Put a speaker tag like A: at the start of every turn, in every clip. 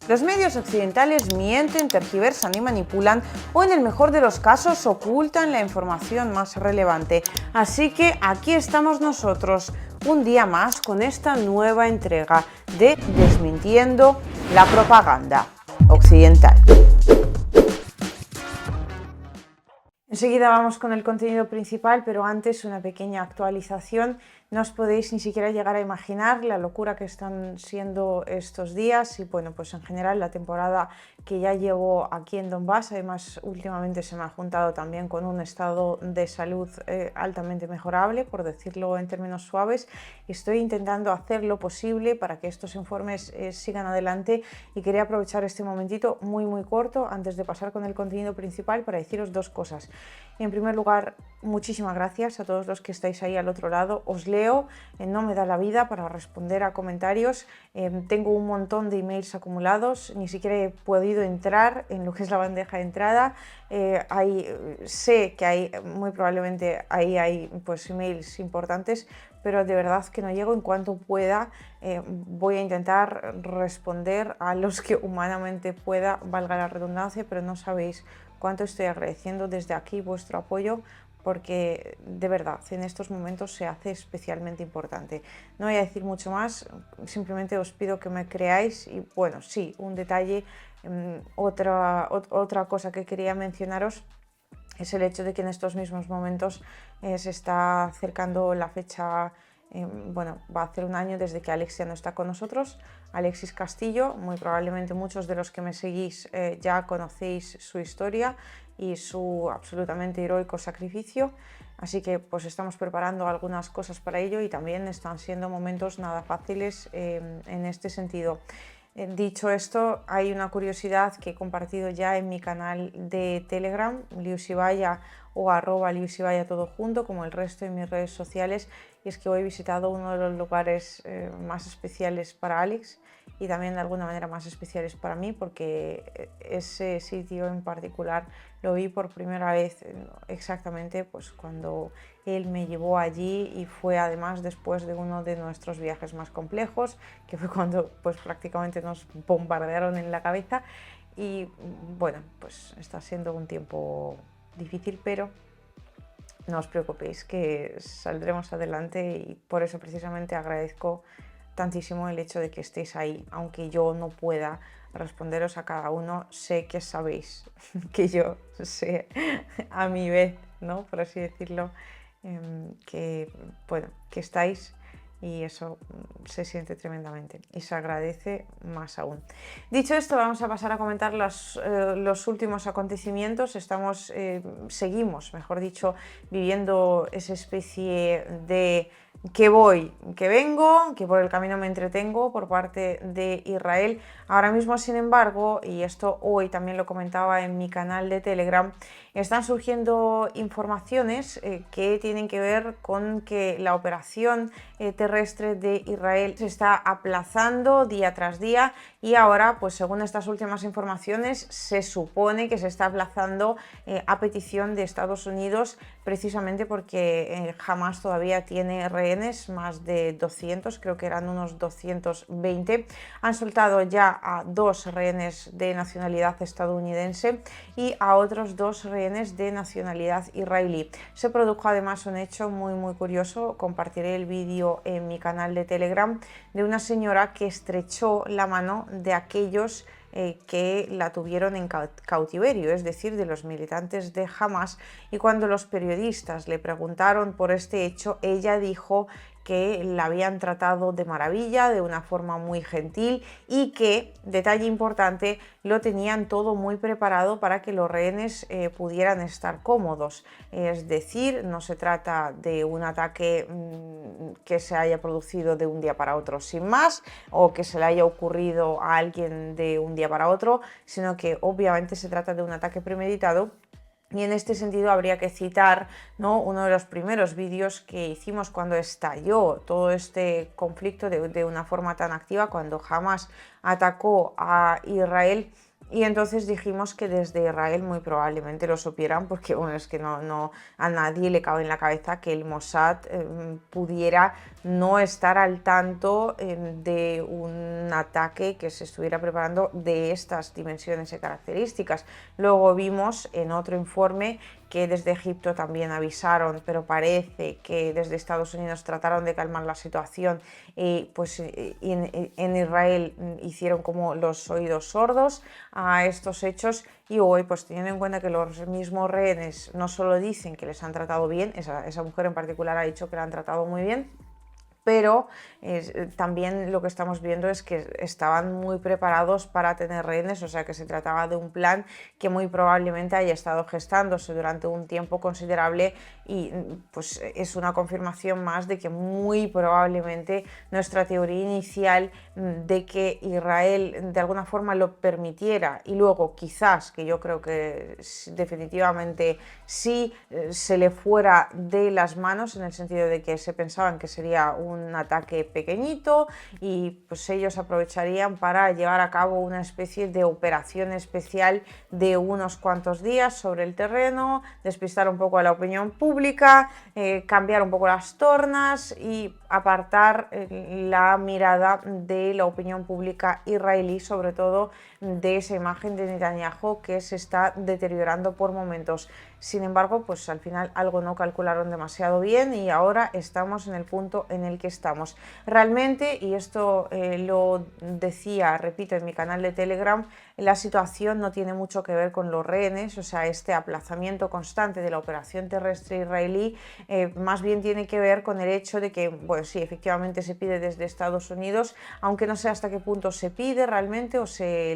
A: Los medios occidentales mienten, tergiversan y manipulan, o en el mejor de los casos ocultan la información más relevante. Así que aquí estamos nosotros, un día más, con esta nueva entrega de Desmintiendo la propaganda occidental. Enseguida vamos con el contenido principal, pero antes una pequeña actualización. No os podéis ni siquiera llegar a imaginar la locura que están siendo estos días y bueno, pues en general la temporada que ya llevo aquí en Donbass. Además, últimamente se me ha juntado también con un estado de salud altamente mejorable, por decirlo en términos suaves. Estoy intentando hacer lo posible para que estos informes sigan adelante y quería aprovechar este momentito muy corto antes de pasar con el contenido principal para deciros dos cosas. En primer lugar, muchísimas gracias a todos los que estáis ahí al otro lado. Os leo, no me da la vida para responder a comentarios. Tengo un montón de emails acumulados, ni siquiera he podido entrar en lo que es la bandeja de entrada. Sé que hay, muy probablemente ahí hay pues emails importantes, pero de verdad que no llego. En cuanto pueda, voy a intentar responder a los que humanamente pueda, valga la redundancia, pero no sabéis cuánto estoy agradeciendo desde aquí vuestro apoyo, porque de verdad en estos momentos se hace especialmente importante. No voy a decir mucho más, simplemente os pido que me creáis. Y bueno, sí, un detalle, otra cosa que quería mencionaros es el hecho de que en estos mismos momentos se está acercando la fecha. Bueno, va a hacer un año desde que Alex ya no está con nosotros. Alexis Castillo, muy probablemente muchos de los que me seguís ya conocéis su historia y su absolutamente heroico sacrificio, así que pues estamos preparando algunas cosas para ello y también están siendo momentos nada fáciles en este sentido. Dicho esto, hay una curiosidad que he compartido ya en mi canal de Telegram, Liusibaya o @Liusibaya todo junto, como el resto de mis redes sociales, y es que hoy he visitado uno de los lugares más especiales para Alex y también de alguna manera más especiales para mí, porque ese sitio en particular lo vi por primera vez exactamente pues cuando él me llevó allí, y fue además después de uno de nuestros viajes más complejos, que fue cuando pues prácticamente nos bombardearon en la cabeza. Y bueno, pues está siendo un tiempo difícil, pero no os preocupéis que saldremos adelante, y por eso precisamente agradezco tantísimo el hecho de que estéis ahí. Aunque yo no pueda responderos a cada uno, sé que sabéis que yo sé a mi vez, ¿no? Por así decirlo, que, bueno, que estáis, y eso se siente tremendamente y se agradece más aún. Dicho esto, vamos a pasar a comentar los últimos acontecimientos. Seguimos, mejor dicho, viviendo esa especie de que voy, que vengo, que por el camino me entretengo por parte de Israel. Ahora mismo, sin embargo, y esto hoy también lo comentaba en mi canal de Telegram, están surgiendo informaciones que tienen que ver con que la operación terrestre de Israel se está aplazando día tras día, y ahora, pues según estas últimas informaciones, se supone que se está aplazando a petición de Estados Unidos, precisamente porque Hamas todavía tiene rehenes, más de 200, creo que eran unos 220. Han soltado ya a 2 rehenes de nacionalidad estadounidense y a otros 2 rehenes de nacionalidad israelí. Se produjo además un hecho muy curioso. Compartiré el vídeo en mi canal de Telegram, de una señora que estrechó la mano de aquellos que la tuvieron en cautiverio, es decir, de los militantes de Hamas, y cuando los periodistas le preguntaron por este hecho, ella dijo que la habían tratado de maravilla, de una forma muy gentil, y que, detalle importante, lo tenían todo muy preparado para que los rehenes pudieran estar cómodos. Es decir, no se trata de un ataque que se haya producido de un día para otro sin más, o que se le haya ocurrido a alguien de un día para otro, sino que obviamente se trata de un ataque premeditado. Y en este sentido habría que citar, ¿no?, uno de los primeros vídeos que hicimos cuando estalló todo este conflicto de una forma tan activa, cuando Hamas atacó a Israel. Y entonces dijimos que desde Israel muy probablemente lo supieran, porque bueno, es que no a nadie le cabe en la cabeza que el Mossad pudiera no estar al tanto de un ataque que se estuviera preparando de estas dimensiones y características. Luego vimos en otro informe que desde Egipto también avisaron, pero parece que desde Estados Unidos trataron de calmar la situación y pues en Israel hicieron como los oídos sordos a estos hechos. Y hoy, pues teniendo en cuenta que los mismos rehenes no solo dicen que les han tratado bien, esa mujer en particular ha dicho que la han tratado muy bien, pero también lo que estamos viendo es que estaban muy preparados para tener rehenes, o sea que se trataba de un plan que muy probablemente haya estado gestándose durante un tiempo considerable y pues es una confirmación más de que muy probablemente nuestra teoría inicial de que Israel de alguna forma lo permitiera y luego quizás, que yo creo que definitivamente sí se le fuera de las manos en el sentido de que se pensaban que sería un ataque pequeñito y pues ellos aprovecharían para llevar a cabo una especie de operación especial de unos cuantos días sobre el terreno, despistar un poco a la opinión pública, cambiar un poco las tornas y apartar la mirada de la opinión pública israelí, sobre todo de esa imagen de Netanyahu que se está deteriorando por momentos. Sin embargo, pues al final algo no calcularon demasiado bien y ahora estamos en el punto en el que estamos. Realmente, y esto lo decía, repito, en mi canal de Telegram, la situación no tiene mucho que ver con los rehenes, o sea, este aplazamiento constante de la operación terrestre israelí más bien tiene que ver con el hecho de que, bueno, sí, efectivamente se pide desde Estados Unidos, aunque no sé hasta qué punto se pide realmente o se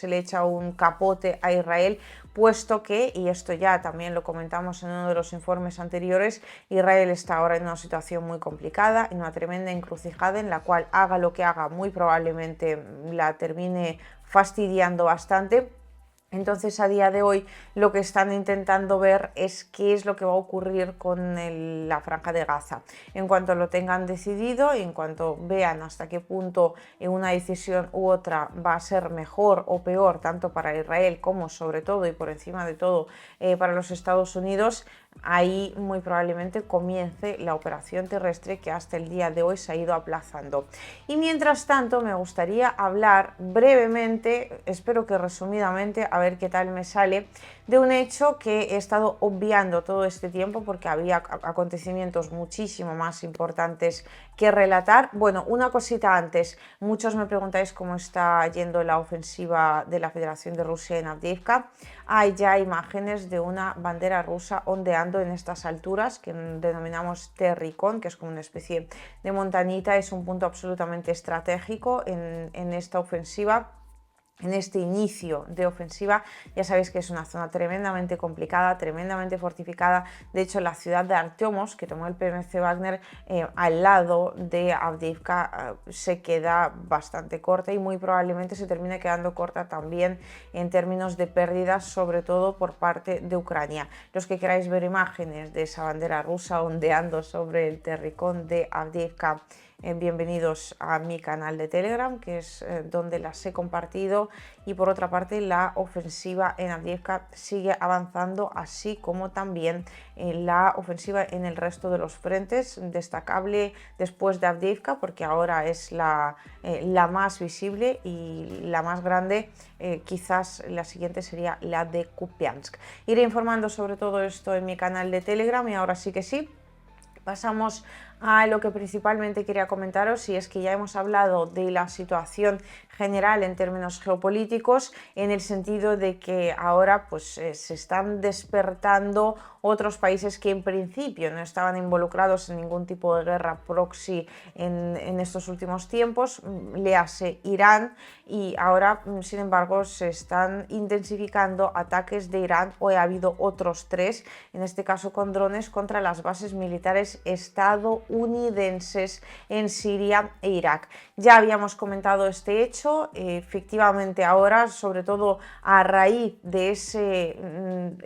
A: le echa un capote a Israel, puesto que, y esto ya también lo comentamos en uno de los informes anteriores, Israel está ahora en una situación muy complicada, en una tremenda encrucijada en la cual haga lo que haga, muy probablemente la termine fastidiando bastante. Entonces, a día de hoy, lo que están intentando ver es qué es lo que va a ocurrir con la Franja de Gaza. En cuanto lo tengan decidido y en cuanto vean hasta qué punto una decisión u otra va a ser mejor o peor, tanto para Israel como sobre todo y por encima de todo para los Estados Unidos, ahí muy probablemente comience la operación terrestre que hasta el día de hoy se ha ido aplazando. Y mientras tanto me gustaría hablar brevemente, espero que resumidamente, a ver qué tal me sale, de un hecho que he estado obviando todo este tiempo porque había acontecimientos muchísimo más importantes que relatar. Bueno, una cosita antes, muchos me preguntáis cómo está yendo la ofensiva de la Federación de Rusia en Avdiivka. Hay ya imágenes de una bandera rusa ondeando en estas alturas que denominamos Terricón, que es como una especie de montañita. Es un punto absolutamente estratégico en esta ofensiva. En este inicio de ofensiva, ya sabéis que es una zona tremendamente complicada, tremendamente fortificada. De hecho, la ciudad de Artyomov, que tomó el PMC Wagner al lado de Avdiivka, se queda bastante corta y muy probablemente se termine quedando corta también en términos de pérdidas, sobre todo por parte de Ucrania. Los que queráis ver imágenes de esa bandera rusa ondeando sobre el terricón de Avdiivka, bienvenidos a mi canal de Telegram, que es donde las he compartido. Y por otra parte, la ofensiva en Avdiivka sigue avanzando, así como también la ofensiva en el resto de los frentes, destacable después de Avdiivka, porque ahora es la más visible y la más grande. Quizás la siguiente sería la de Kupiansk. Iré informando sobre todo esto en mi canal de Telegram y ahora sí que sí, pasamos a lo que principalmente quería comentaros, y es que ya hemos hablado de la situación general en términos geopolíticos, en el sentido de que ahora pues se están despertando otros países que en principio no estaban involucrados en ningún tipo de guerra proxy en estos últimos tiempos, léase Irán, y ahora sin embargo se están intensificando ataques de Irán. Hoy ha habido otros 3, en este caso con drones, contra las bases militares estadounidenses en Siria e Irak. Ya habíamos comentado este hecho, efectivamente ahora, sobre todo a raíz de ese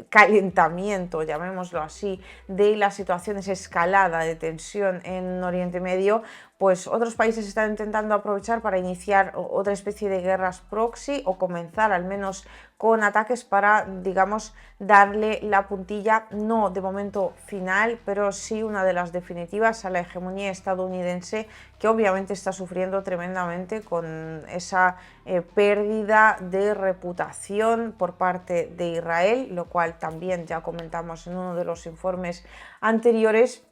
A: calentamiento, llamémoslo así, de la situación, esa escalada de tensión en Oriente Medio, pues otros países están intentando aprovechar para iniciar otra especie de guerras proxy o comenzar al menos con ataques para, digamos, darle la puntilla, no de momento final, pero sí una de las definitivas a la hegemonía estadounidense, que obviamente está sufriendo tremendamente con esa pérdida de reputación por parte de Israel, lo cual también ya comentamos en uno de los informes anteriores.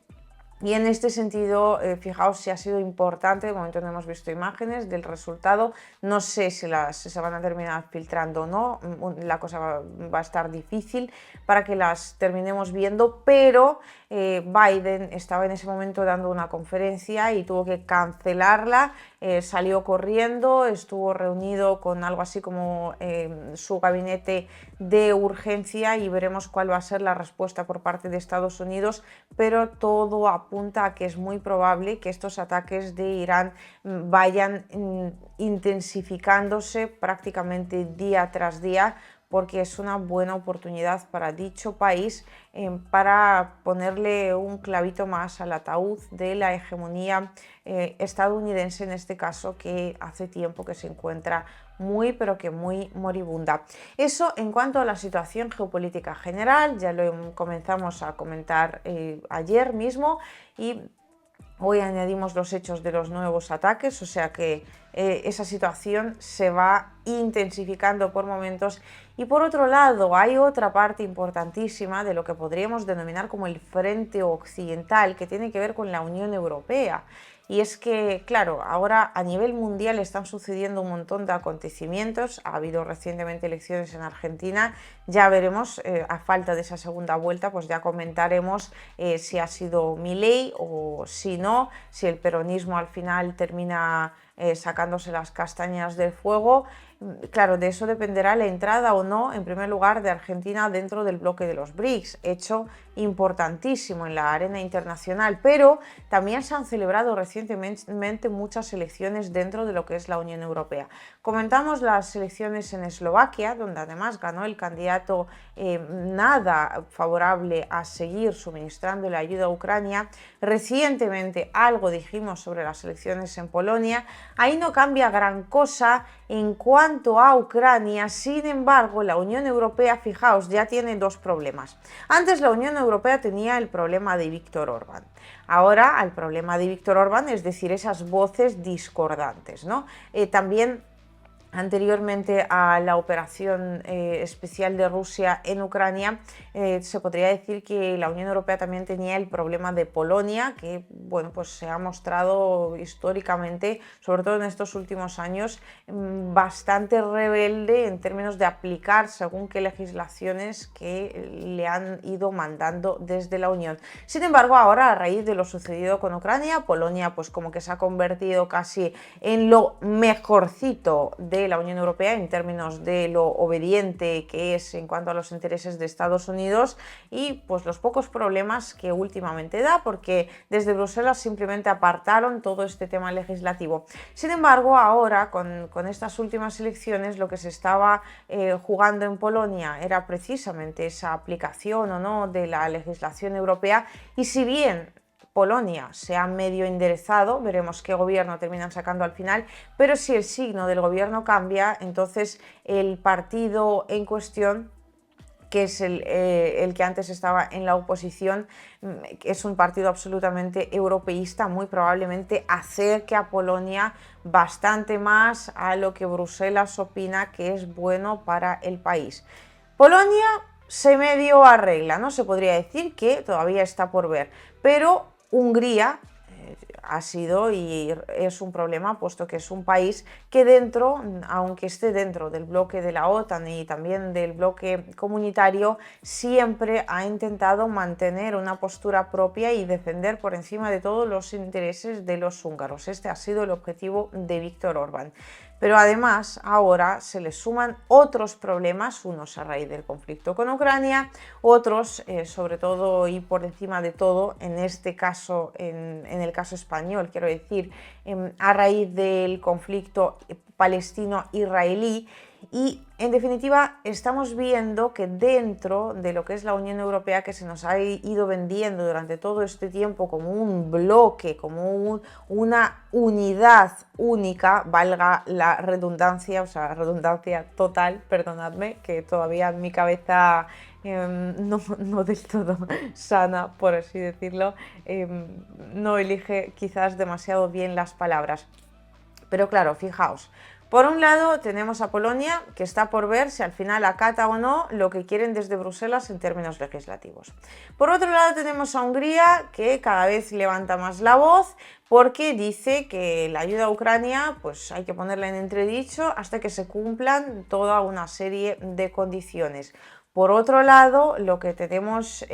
A: Y en este sentido, fijaos si ha sido importante, de momento no hemos visto imágenes del resultado, no sé si se van a terminar filtrando o no, la cosa va a estar difícil para que las terminemos viendo, pero Biden estaba en ese momento dando una conferencia y tuvo que cancelarla, salió corriendo, estuvo reunido con algo así como su gabinete de urgencia y veremos cuál va a ser la respuesta por parte de Estados Unidos, pero todo apunta a que es muy probable que estos ataques de Irán vayan intensificándose prácticamente día tras día, porque es una buena oportunidad para dicho país para ponerle un clavito más al ataúd de la hegemonía estadounidense, en este caso, que hace tiempo que se encuentra muy pero que muy moribunda. Eso en cuanto a la situación geopolítica general, ya lo comenzamos a comentar ayer mismo y hoy añadimos los hechos de los nuevos ataques, o sea que esa situación se va intensificando por momentos. Y por otro lado, hay otra parte importantísima de lo que podríamos denominar como el frente occidental, que tiene que ver con la Unión Europea. Y es que, claro, ahora a nivel mundial están sucediendo un montón de acontecimientos. Ha habido recientemente elecciones en Argentina. Ya veremos, a falta de esa segunda vuelta, pues ya comentaremos si ha sido Milei o si no, si el peronismo al final termina sacándose las castañas del fuego. Claro, de eso dependerá la entrada o no, en primer lugar, de Argentina dentro del bloque de los BRICS, hecho importantísimo en la arena internacional, pero también se han celebrado recientemente muchas elecciones dentro de lo que es la Unión Europea. Comentamos las elecciones en Eslovaquia, donde además ganó el candidato nada favorable a seguir suministrando la ayuda a Ucrania. Recientemente algo dijimos sobre las elecciones en Polonia. Ahí no cambia gran cosa en cuanto a Ucrania. Sin embargo, la Unión Europea, fijaos, ya tiene dos problemas. Antes la Unión Europea tenía el problema de Víctor Orbán. Ahora el problema de Víctor Orbán, es decir, esas voces discordantes, ¿no? También anteriormente a la operación especial de Rusia en Ucrania, se podría decir que la Unión Europea también tenía el problema de Polonia, que bueno, pues se ha mostrado históricamente, sobre todo en estos últimos años, bastante rebelde en términos de aplicar según qué legislaciones que le han ido mandando desde la Unión. Sin embargo, ahora, a raíz de lo sucedido con Ucrania, Polonia pues como que se ha convertido casi en lo mejorcito de la Unión Europea en términos de lo obediente que es en cuanto a los intereses de Estados Unidos y pues los pocos problemas que últimamente da, porque desde Bruselas simplemente apartaron todo este tema legislativo. Sin embargo, ahora con estas últimas elecciones lo que se estaba jugando en Polonia era precisamente esa aplicación o no de la legislación europea, y si bien Polonia se ha medio enderezado, veremos qué gobierno terminan sacando al final, pero si el signo del gobierno cambia, entonces el partido en cuestión, que es el que antes estaba en la oposición, es un partido absolutamente europeísta, muy probablemente acerque a Polonia bastante más a lo que Bruselas opina que es bueno para el país. Polonia se medio arregla, ¿no? Se podría decir que todavía está por ver, pero Hungría ha sido y es un problema, puesto que es un país que dentro, aunque esté dentro del bloque de la OTAN y también del bloque comunitario, siempre ha intentado mantener una postura propia y defender por encima de todo los intereses de los húngaros. Este ha sido el objetivo de Víctor Orbán. Pero además ahora se le suman otros problemas, unos a raíz del conflicto con Ucrania, otros sobre todo y por encima de todo, en este caso, en el caso español, quiero decir, a raíz del conflicto palestino-israelí. Y en definitiva estamos viendo que dentro de lo que es la Unión Europea, que se nos ha ido vendiendo durante todo este tiempo como un bloque, como una unidad única, valga la redundancia, o sea, redundancia total, perdonadme, que todavía en mi cabeza no del todo sana, por así decirlo, no elige quizás demasiado bien las palabras. Pero claro, fijaos, por un lado tenemos a Polonia, que está por ver si al final acata o no lo que quieren desde Bruselas en términos legislativos. Por otro lado tenemos a Hungría, que cada vez levanta más la voz porque dice que la ayuda a Ucrania pues hay que ponerla en entredicho hasta que se cumplan toda una serie de condiciones. Por otro lado, lo que tenemos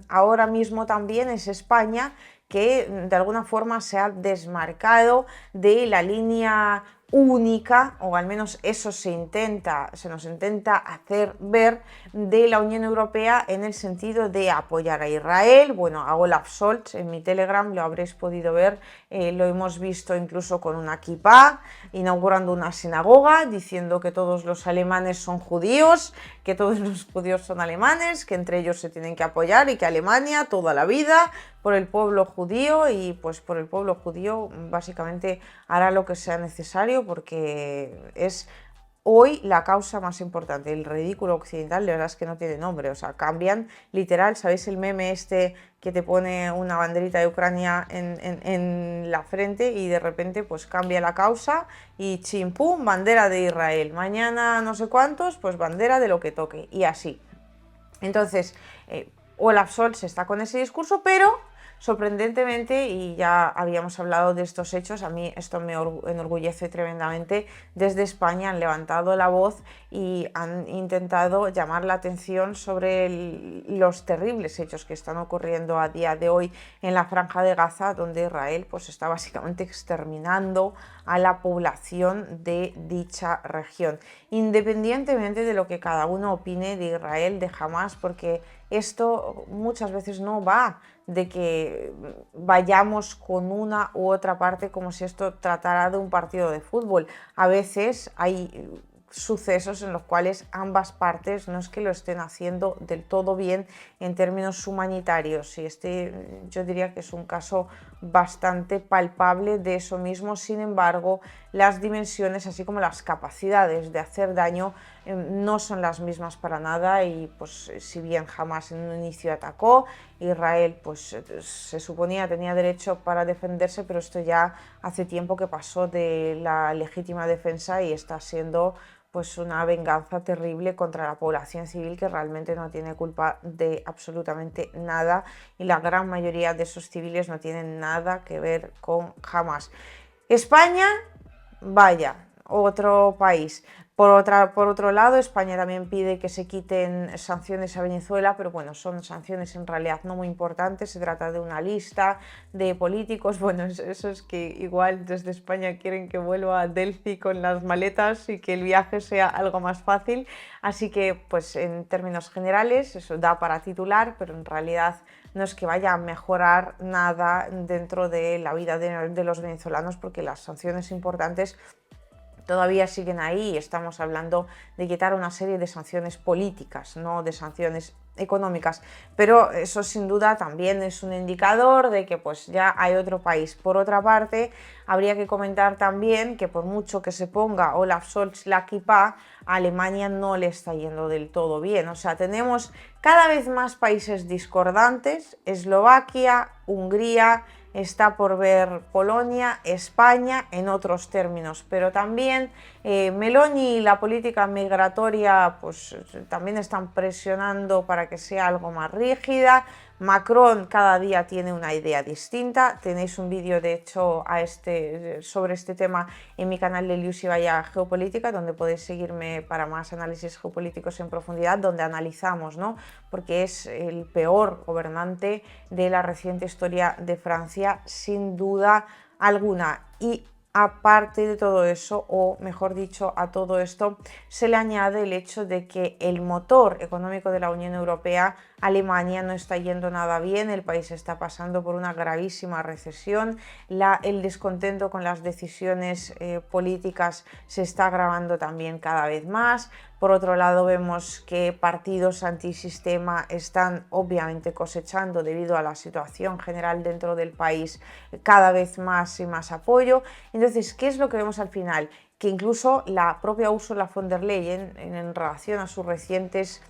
A: ahora mismo también es España, que de alguna forma se ha desmarcado de la línea única, o al menos eso se nos intenta hacer ver, de la Unión Europea en el sentido de apoyar a Israel. Bueno, a Olaf Scholz en mi Telegram lo habréis podido ver, lo hemos visto incluso con una kipá, inaugurando una sinagoga, diciendo que todos los alemanes son judíos, que todos los judíos son alemanes, que entre ellos se tienen que apoyar y que Alemania toda la vida por el pueblo judío, y pues por el pueblo judío básicamente hará lo que sea necesario porque es hoy la causa más importante. El ridículo occidental de verdad es que no tiene nombre, o sea, cambian literal, ¿sabéis el meme este que te pone una banderita de Ucrania en la frente y de repente pues cambia la causa y chimpum, bandera de Israel, mañana no sé cuántos, pues bandera de lo que toque, y así. Entonces, Olaf Scholz está con ese discurso, pero sorprendentemente, y ya habíamos hablado de estos hechos, a mí esto me enorgullece tremendamente, desde España han levantado la voz y han intentado llamar la atención sobre los terribles hechos que están ocurriendo a día de hoy en la Franja de Gaza, donde Israel pues está básicamente exterminando a la población de dicha región, independientemente de lo que cada uno opine de Israel, de Hamás, porque esto muchas veces no va de que vayamos con una u otra parte como si esto tratara de un partido de fútbol. A veces hay sucesos en los cuales ambas partes no es que lo estén haciendo del todo bien en términos humanitarios, y este yo diría que es un caso bastante palpable de eso mismo. Sin embargo, las dimensiones así como las capacidades de hacer daño no son las mismas para nada, y pues si bien Hamás en un inicio atacó, Israel pues se suponía tenía derecho para defenderse, pero esto ya hace tiempo que pasó de la legítima defensa y está siendo pues una venganza terrible contra la población civil, que realmente no tiene culpa de absolutamente nada, y la gran mayoría de esos civiles no tienen nada que ver con Hamás. España, vaya, otro país. Por otro lado, España también pide que se quiten sanciones a Venezuela, pero bueno, son sanciones en realidad no muy importantes, se trata de una lista de políticos. Bueno, eso es que igual desde España quieren que vuelva a Delphi con las maletas y que el viaje sea algo más fácil, así que pues en términos generales eso da para titular, pero en realidad no es que vaya a mejorar nada dentro de la vida de los venezolanos, porque las sanciones importantes todavía siguen ahí, y estamos hablando de quitar una serie de sanciones políticas, no de sanciones económicas, pero eso sin duda también es un indicador de que pues ya hay otro país. Por otra parte, habría que comentar también que por mucho que se ponga Olaf Scholz la kipá, a Alemania no le está yendo del todo bien, o sea, tenemos cada vez más países discordantes, Eslovaquia, Hungría, está por ver Polonia, España en otros términos, pero también Meloni y la política migratoria pues también están presionando para que sea algo más rígida. Macron cada día tiene una idea distinta. Tenéis un vídeo de hecho sobre este tema en mi canal de Lius y Vaya Geopolítica, donde podéis seguirme para más análisis geopolíticos en profundidad, donde analizamos, ¿no?, porque es el peor gobernante de la reciente historia de Francia, sin duda alguna. Y aparte de todo eso, o mejor dicho, a todo esto se le añade el hecho de que el motor económico de la Unión Europea, Alemania, no está yendo nada bien, el país está pasando por una gravísima recesión, el descontento con las decisiones políticas se está agravando también cada vez más. Por otro lado, vemos que partidos antisistema están obviamente cosechando, debido a la situación general dentro del país, cada vez más y más apoyo. Entonces, ¿qué es lo que vemos al final? Que incluso la propia Ursula von der Leyen, en relación a sus recientes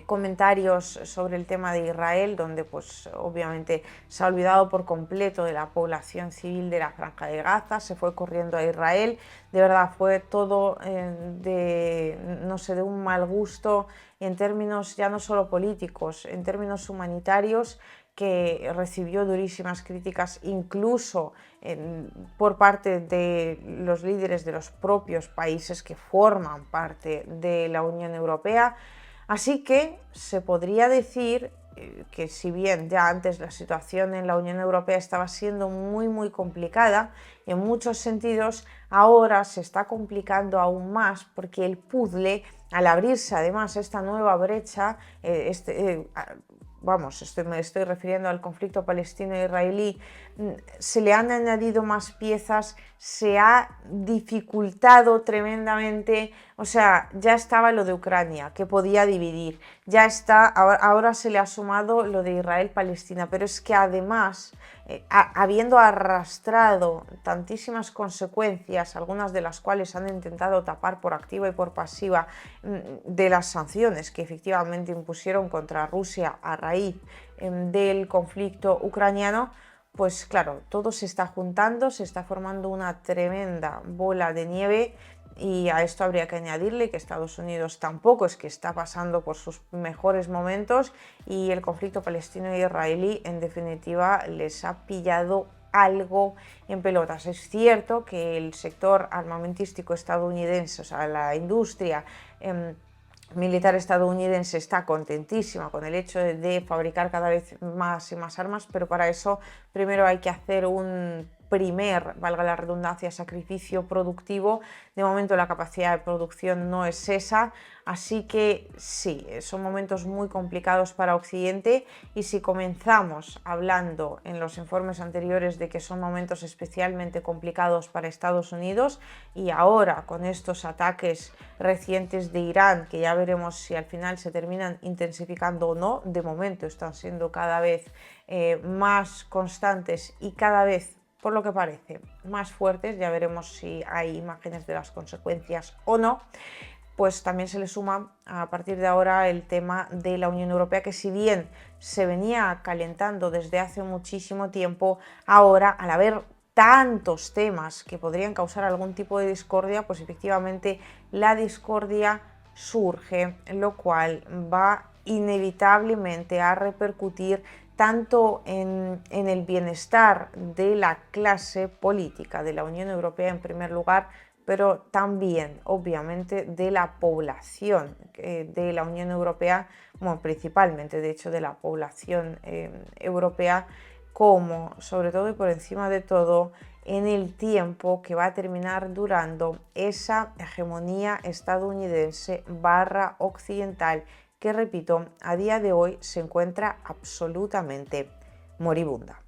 A: comentarios sobre el tema de Israel, donde pues obviamente se ha olvidado por completo de la población civil de la Franja de Gaza, se fue corriendo a Israel, de verdad fue todo no sé, de un mal gusto en términos ya no solo políticos, en términos humanitarios, que recibió durísimas críticas incluso por parte de los líderes de los propios países que forman parte de la Unión Europea. Así que se podría decir que si bien ya antes la situación en la Unión Europea estaba siendo muy complicada, en muchos sentidos ahora se está complicando aún más, porque el puzzle, al abrirse además esta nueva brecha, me estoy refiriendo al conflicto palestino-israelí, se le han añadido más piezas, se ha dificultado tremendamente. O sea, ya estaba lo de Ucrania, que podía dividir, ya está, ahora se le ha sumado lo de Israel-Palestina, pero es que además, habiendo arrastrado tantísimas consecuencias, algunas de las cuales han intentado tapar por activa y por pasiva, de las sanciones que efectivamente impusieron contra Rusia a raíz del conflicto ucraniano, pues claro, todo se está juntando, se está formando una tremenda bola de nieve. Y a esto habría que añadirle que Estados Unidos tampoco es que está pasando por sus mejores momentos, y el conflicto palestino-israelí en definitiva les ha pillado algo en pelotas. Es cierto que el sector armamentístico estadounidense, o sea, la industria militar estadounidense está contentísima con el hecho de fabricar cada vez más y más armas, pero para eso primero hay que hacer un valga la redundancia, sacrificio productivo. De momento la capacidad de producción no es esa, así que sí, son momentos muy complicados para Occidente, y si comenzamos hablando en los informes anteriores de que son momentos especialmente complicados para Estados Unidos, y ahora con estos ataques recientes de Irán, que ya veremos si al final se terminan intensificando o no, de momento están siendo cada vez más constantes y cada vez, por lo que parece, más fuertes, ya veremos si hay imágenes de las consecuencias o no. Pues también se le suma a partir de ahora el tema de la Unión Europea, que si bien se venía calentando desde hace muchísimo tiempo, ahora, al haber tantos temas que podrían causar algún tipo de discordia, pues efectivamente la discordia surge, lo cual va inevitablemente a repercutir tanto en el bienestar de la clase política de la Unión Europea en primer lugar, pero también, obviamente, de la población de la Unión Europea, bueno, principalmente, de hecho, de la población europea, como, sobre todo y por encima de todo, en el tiempo que va a terminar durando esa hegemonía estadounidense barra occidental, que, repito, a día de hoy se encuentra absolutamente moribunda.